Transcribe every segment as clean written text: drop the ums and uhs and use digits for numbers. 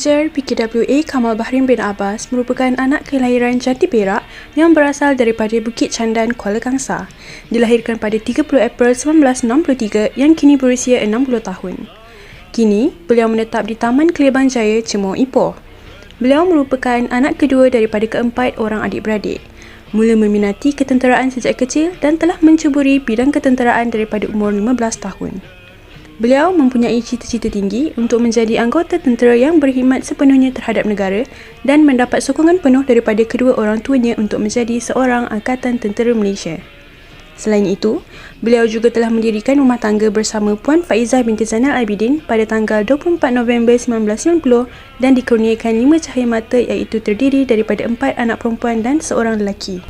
Major PKWA Kamal Bahrin bin Abbas merupakan anak kelahiran Jati Perak yang berasal daripada Bukit Candan, Kuala Kangsar. Dilahirkan pada 30 April 1963 yang kini berusia 60 tahun. Kini, beliau menetap di Taman Kelebang Jaya, Cemor Ipoh. Beliau merupakan anak kedua daripada keempat orang adik-beradik. Mula meminati ketenteraan sejak kecil dan telah mencuburi bidang ketenteraan daripada umur 15 tahun. Beliau mempunyai cita-cita tinggi untuk menjadi anggota tentera yang berkhidmat sepenuhnya terhadap negara dan mendapat sokongan penuh daripada kedua orang tuanya untuk menjadi seorang Angkatan Tentera Malaysia. Selain itu, beliau juga telah mendirikan rumah tangga bersama Puan Faizah binti Zainal Abidin pada tanggal 24 November 1990 dan dikurniakan 5 cahaya mata iaitu terdiri daripada 4 anak perempuan dan seorang lelaki.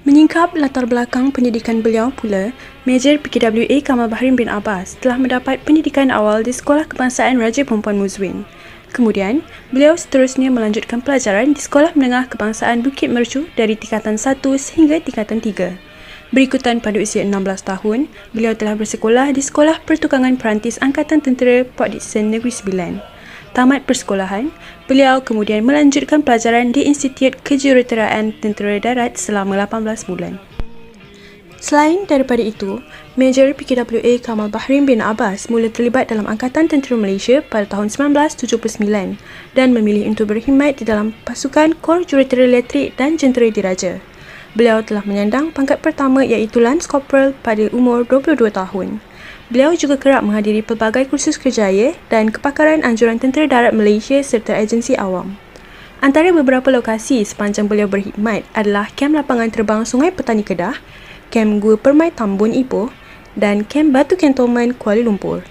Menyingkap latar belakang pendidikan beliau pula, Major PKWA Kamal Bahrin bin Abbas telah mendapat pendidikan awal di Sekolah Kebangsaan Raja Perempuan Muzwin. Kemudian, beliau seterusnya melanjutkan pelajaran di Sekolah Menengah Kebangsaan Bukit Mercu dari tingkatan 1 sehingga tingkatan 3. Berikutan pada usia 16 tahun, beliau telah bersekolah di Sekolah Pertukangan Perantis Angkatan Tentera Port Dickson Negeri Sembilan. Tamat persekolahan, beliau kemudian melanjutkan pelajaran di Institut Kejuruteraan Tentera Darat selama 18 bulan. Selain daripada itu, Major PKWA Kamal Bahrin bin Abbas mula terlibat dalam Angkatan Tentera Malaysia pada tahun 1979 dan memilih untuk berkhidmat di dalam pasukan Kor Jurutera Elektrik dan Jentera Diraja. Beliau telah menyandang pangkat pertama iaitu Lance Corporal pada umur 22 tahun. Beliau juga kerap menghadiri pelbagai kursus kerjaya dan kepakaran anjuran Tentera Darat Malaysia serta agensi awam. Antara beberapa lokasi sepanjang beliau berkhidmat adalah Kem Lapangan Terbang Sungai Petani Kedah, Kem Gua Permai Tambun Ipoh dan Kem Batu Cantonment Kuala Lumpur.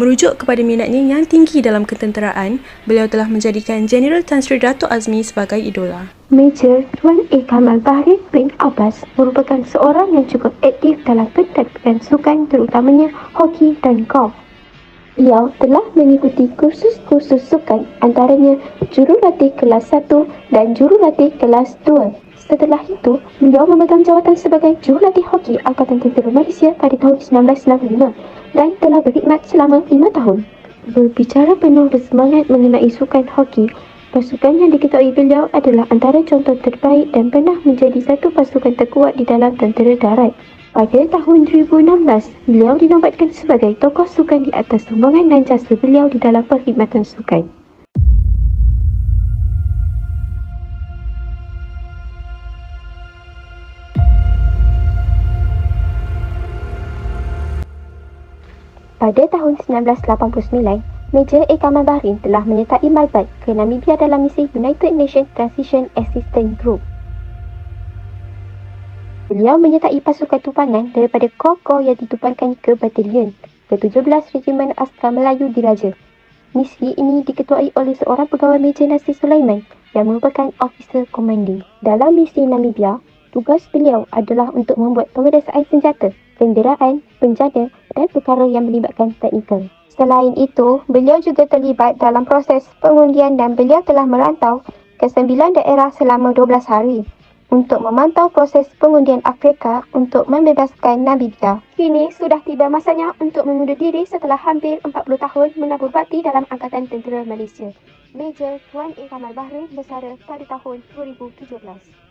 Merujuk kepada minatnya yang tinggi dalam ketenteraan, beliau telah menjadikan Jeneral Tan Sri Dato' Azmi sebagai idola. Major Tuan A. Kamal Bahrin bin Abbas merupakan seorang yang cukup aktif dalam pertandingan sukan terutamanya hoki dan golf. Beliau telah mengikuti kursus-kursus sukan antaranya jurulatih kelas 1 dan jurulatih kelas 2. Setelah itu, beliau memegang jawatan sebagai jurulatih hoki Angkatan Tentera Malaysia pada tahun 1965 dan telah berkhidmat selama 5 tahun. Berbicara penuh bersemangat mengenai sukan hoki, pasukan yang diketuai beliau adalah antara contoh terbaik dan pernah menjadi satu pasukan terkuat di dalam Tentera Darat. Pada tahun 2016, beliau dinobatkan sebagai tokoh sukan di atas sumbangan dan jasa beliau di dalam perkhidmatan sukan. Pada tahun 1989, Major A. Kamal Bahrin telah menyertai Malbat ke Namibia dalam misi United Nations Transition Assistance Group. Beliau menyertai pasukan tupangan daripada kor-kor yang ditupankan ke Batalion ke-17 Regimen Askar Melayu Diraja. Misi ini diketuai oleh seorang pegawai Major Nasir Sulaiman yang merupakan officer commanding. Dalam misi Namibia, tugas beliau adalah untuk membuat penguasaan senjata, kenderaan, penjana dan perkara yang melibatkan teknikal. Selain itu, beliau juga terlibat dalam proses pengundian dan beliau telah merantau ke 9 daerah selama 12 hari untuk memantau proses pengundian Afrika untuk membebaskan Namibia. Kini sudah tiba masanya untuk mengundur diri setelah hampir 40 tahun menabur bakti dalam Angkatan Tentera Malaysia. Major Tuan A. Kamal Bahrin bersara pada tahun 2017.